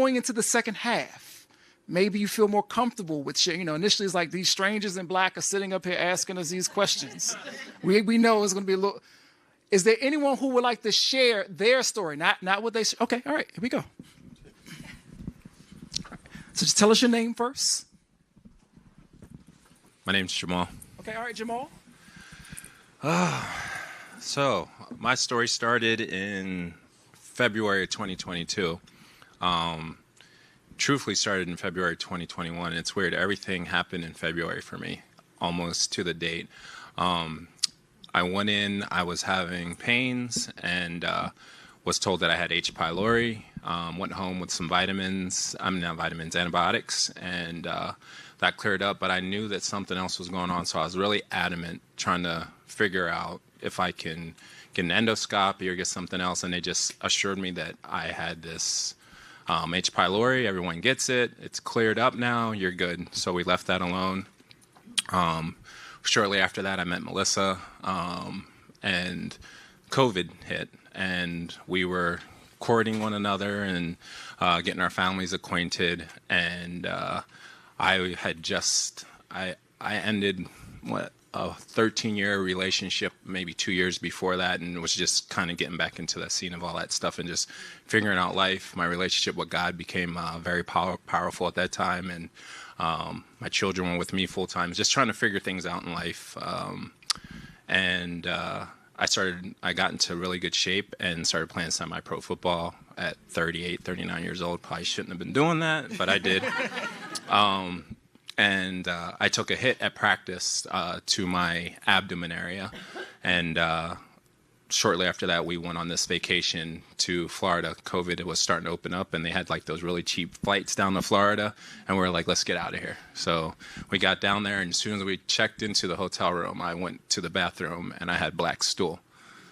going into the second half, maybe you feel more comfortable with sharing. Initially it's like these strangers in black are sitting up here asking us these questions. We know it's going to be a little. Is there anyone who would like to share their story? Not what they. Okay, all right, here we go. So just tell us your name first. My name's Jamal. Okay, all right, Jamal. So my story started in February of 2022. Truthfully started in February 2021. It's weird. Everything happened in February for me, almost to the date. I went in, I was having pains and was told that I had H. pylori. Went home with some antibiotics, and that cleared up. But I knew that something else was going on, so I was really adamant trying to figure out if I can get an endoscopy or get something else. And they just assured me that I had this H. pylori. Everyone gets it. It's cleared up now. You're good. So we left that alone. Shortly after that, I met Melissa, and COVID hit, and we were courting one another and getting our families acquainted. And I ended a 13-year relationship maybe 2 years before that, and was just kind of getting back into the scene of all that stuff and just figuring out life. My relationship with God became very powerful at that time, and my children were with me full time, just trying to figure things out in life. I got into really good shape and started playing semi-pro football at 38, 39 years old. Probably shouldn't have been doing that, but I did. I took a hit at practice to my abdomen area, and shortly after that, we went on this vacation to Florida. COVID was starting to open up, and they had like those really cheap flights down to Florida, and we were like, let's get out of here. So we got down there, and as soon as we checked into the hotel room, I went to the bathroom, and I had black stool.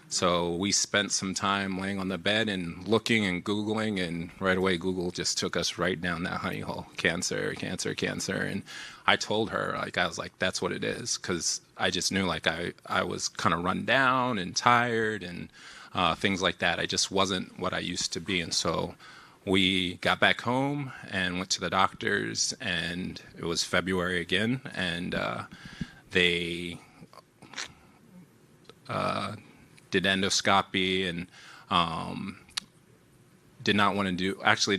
So we spent some time laying on the bed and looking and Googling, and right away Google just took us right down that honey hole. Cancer, cancer, cancer. And I told her, I was like, that's what it is, because I just knew I was kind of run down and tired and things like that. I just wasn't what I used to be. And so we got back home and went to the doctors, and it was February again, and they did endoscopy and did not want to do. Actually,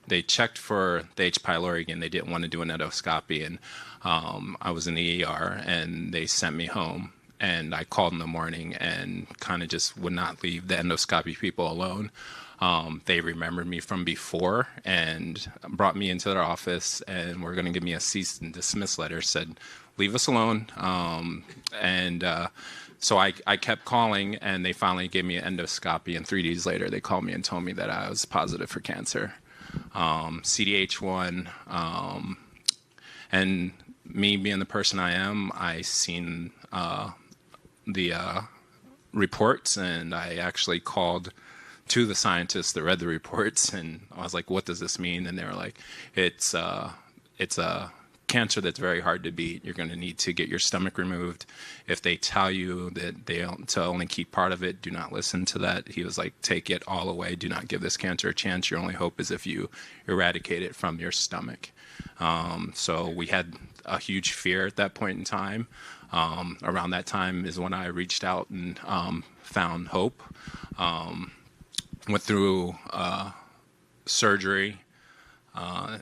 they checked for the H. pylori again. They didn't want to do an endoscopy, and I was in the ER, and they sent me home. And I called in the morning and kind of just would not leave the endoscopy people alone. They remembered me from before and brought me into their office, and were going to give me a cease and dismiss letter. Said, leave us alone. So I kept calling, and they finally gave me an endoscopy, and 3 days later they called me and told me that I was positive for cancer, CDH1, and me being the person I am, I seen the reports, and I actually called to the scientists that read the reports, and I was like, what does this mean? And they were like, it's a cancer that's very hard to beat. You're going to need to get your stomach removed. If they tell you that to only keep part of it, do not listen to that. He was like, take it all away. Do not give this cancer a chance. Your only hope is if you eradicate it from your stomach. So we had a huge fear at that point in time. Around that time is when I reached out and found hope. Went through surgery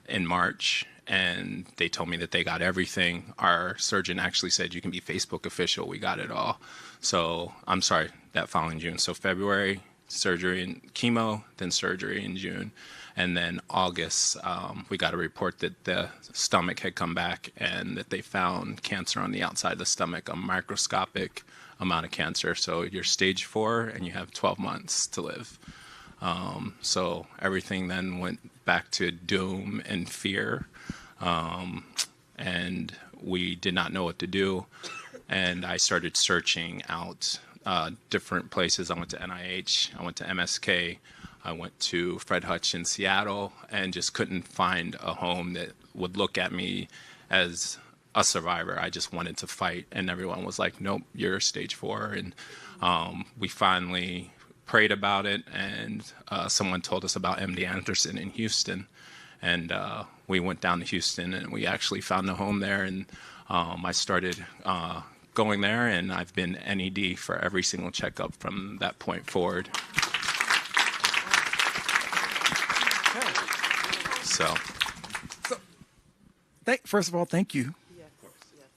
in March, and they told me that they got everything. Our surgeon actually said, you can be Facebook official. We got it all. So I'm sorry, that following June. So February, surgery and chemo, then surgery in June. And then August, we got a report that the stomach had come back and that they found cancer on the outside of the stomach, a microscopic amount of cancer. So you're stage 4 and you have 12 months to live. So everything then went back to doom and fear. And we did not know what to do. And I started searching out different places. I went to NIH, I went to MSK, I went to Fred Hutch in Seattle, and just couldn't find a home that would look at me as a survivor. I just wanted to fight, and everyone was like, nope, you're stage 4. And we finally prayed about it, and someone told us about MD Anderson in Houston. And we went down to Houston, and we actually found a home there. And I started going there, and I've been NED for every single checkup from that point forward. So first of all, thank you.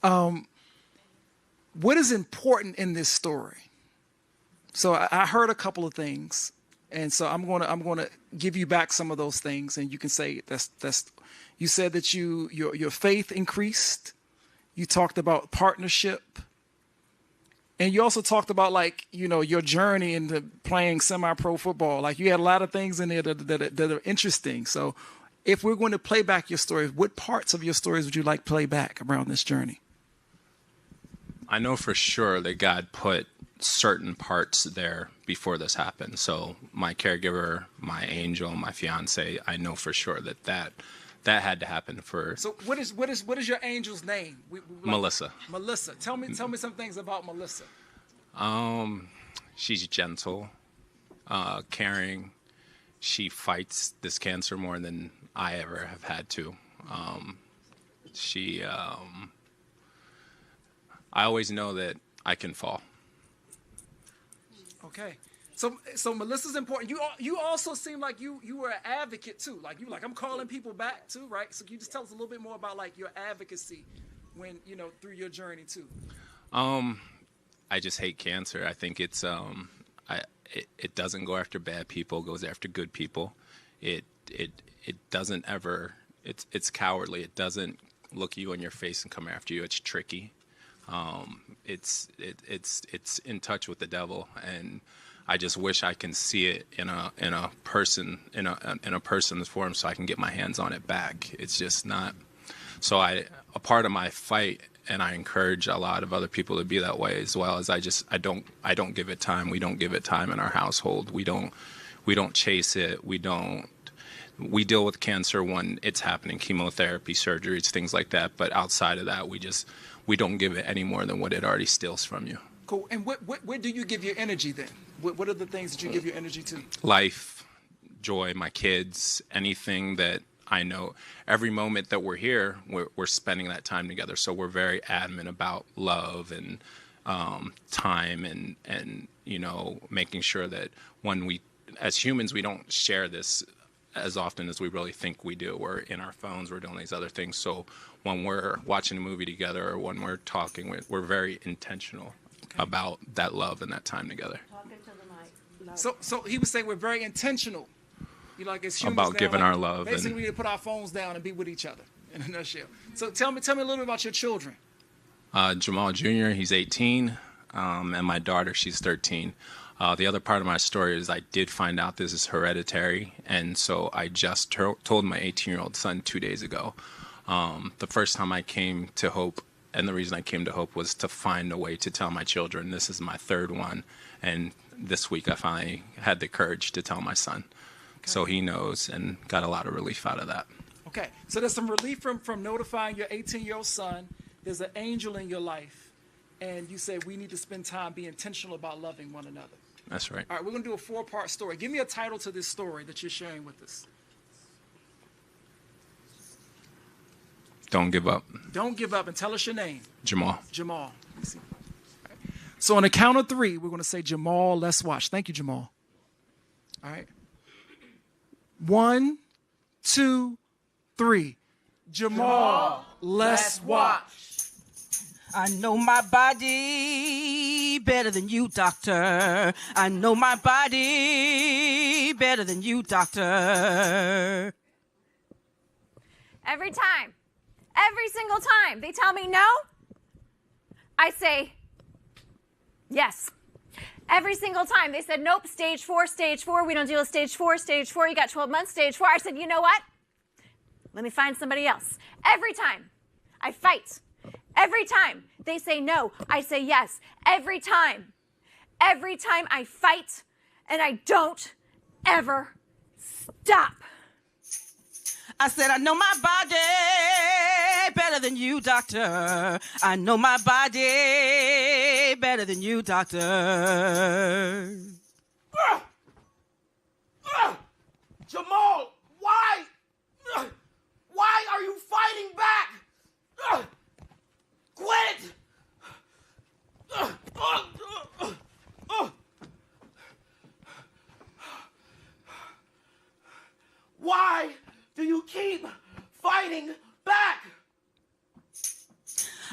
What is important in this story? So I heard a couple of things, and so I'm gonna give you back some of those things, and you can say that's. You said that your faith increased. You talked about partnership, and you also talked about, like, your journey into playing semi-pro football. Like, you had a lot of things in there that are interesting. So, if we're going to play back your stories, what parts of your stories would you like play back around this journey? I know for sure that God put certain parts there before this happened. So my caregiver, my angel, my fiance, I know for sure that had to happen for. So what is your angel's name? Melissa. Melissa. Tell me some things about Melissa. She's gentle, caring. She fights this cancer more than I ever have had to. I always know that I can fall. Okay. So Melissa's important. You also seem like you were an advocate too. Like, I'm calling people back too, right? So can you just tell us a little bit more about, like, your advocacy when, through your journey too? I just hate cancer. I think it's it doesn't go after bad people, it goes after good people. It doesn't ever, it's cowardly. It doesn't look you in your face and come after you. It's tricky. It's in touch with the devil, and I just wish I can see it in a person's form, so I can get my hands on it back. It's just not. So a part of my fight, and I encourage a lot of other people to be that way as well, is I don't give it time. We don't give it time in our household. We don't chase it. We deal with cancer when it's happening, chemotherapy, surgeries, things like that. But outside of that, we don't give it any more than what it already steals from you. Cool. And where do you give your energy then? What are the things that you give your energy to? Life, joy, my kids, anything that I know. Every moment that we're here, we're spending that time together. So we're very adamant about love and time and making sure that when we, as humans, we don't share this as often as we really think we do. We're in our phones, we're doing these other things. So when we're watching a movie together or when we're talking, we're very intentional about that love and that time together. Talking to the mic. So he was saying we're very intentional. As humans about now, giving our love. Basically, we need to put our phones down and be with each other in a nutshell. So tell me a little bit about your children. Jamal Jr., he's 18, and my daughter, she's 13. The other part of my story is I did find out this is hereditary, and so I just told my 18-year-old son 2 days ago. The first time I came to Hope, and the reason I came to Hope was to find a way to tell my children. This is my third one, and this week I finally had the courage to tell my son. Okay. So he knows, and got a lot of relief out of that. Okay, so there's some relief from notifying your 18-year-old son. There's an angel in your life, and you said we need to spend time, be intentional about loving one another. That's right. All right, we're going to do a 4-part story. Give me a title to this story that you're sharing with us. Don't give up. Don't give up, and tell us your name. Jamal. Jamal. Let me see. Right. So on the count of 3, we're going to say, Jamal, let's watch. Thank you, Jamal. All right. 1, 2, 3. Jamal, let's watch. I know my body better than you, doctor. I know my body better than you, doctor. Every time, every single time they tell me no, I say yes. Every single time they said, nope, stage 4, we don't deal with stage 4, you got 12 months, stage 4. I said, you know what? Let me find somebody else. Every time I fight. Every time they say no, I say yes. Every time I fight, and I don't ever stop. I said, I know my body better than you, doctor. I know my body better than you, doctor. Why do you keep fighting back?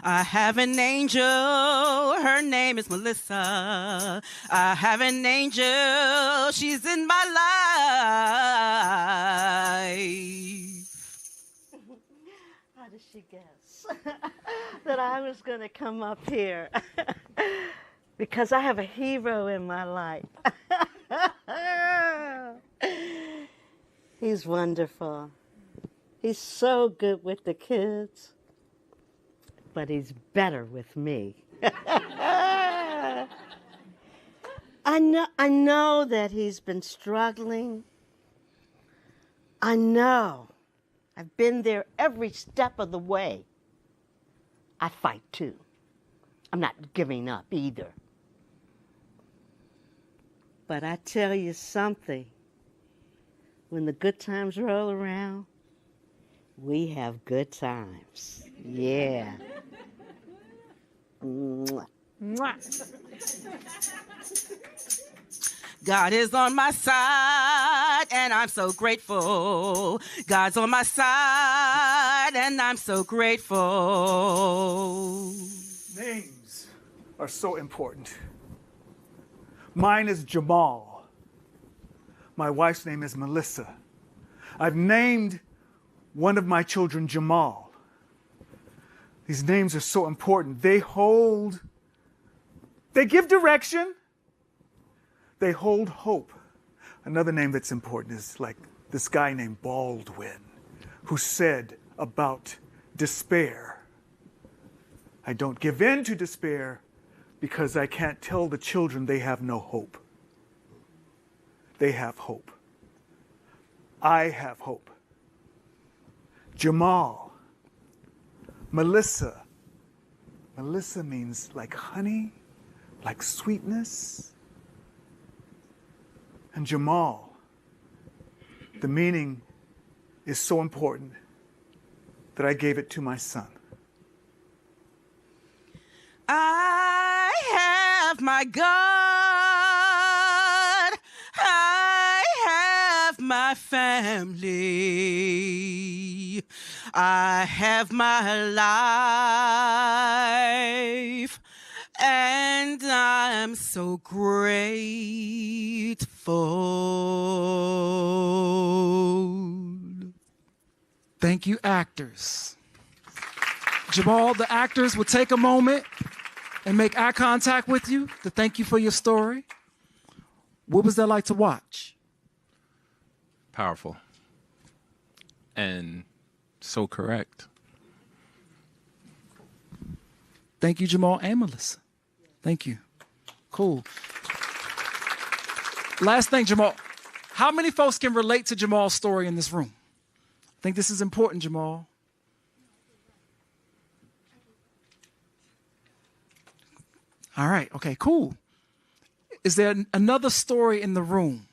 I have an angel, her name is Melissa. I have an angel, she's in my life. How did she guess that I was going to come up here? Because I have a hero in my life. He's wonderful. He's so good with the kids. But he's better with me. I know that he's been struggling. I know. I've been there every step of the way. I fight too. I'm not giving up either. But I tell you something. When the good times roll around, we have good times. Yeah. Mwah. Mwah. God is on my side, and I'm so grateful. God's on my side, and I'm so grateful. Names are so important. Mine is Jamal. My wife's name is Melissa. I've named one of my children Jamal. These names are so important. They give direction. They hold hope. Another name that's important is like this guy named Baldwin, who said about despair, I don't give in to despair because I can't tell the children they have no hope. They have hope. I have hope. Jamal, Melissa. Melissa means like honey, like sweetness. And Jamal, the meaning is so important that I gave it to my son. I have my God. I have my family. I have my life. And I'm so grateful. Thank you, actors. Jamal, the actors will take a moment and make eye contact with you to thank you for your story. What was that like to watch? Powerful. And so correct. Thank you, Jamal and Melissa. Thank you. Cool. Last thing, Jamal. How many folks can relate to Jamal's story in this room? I think this is important, Jamal. All right. Okay, cool. Is there another story in the room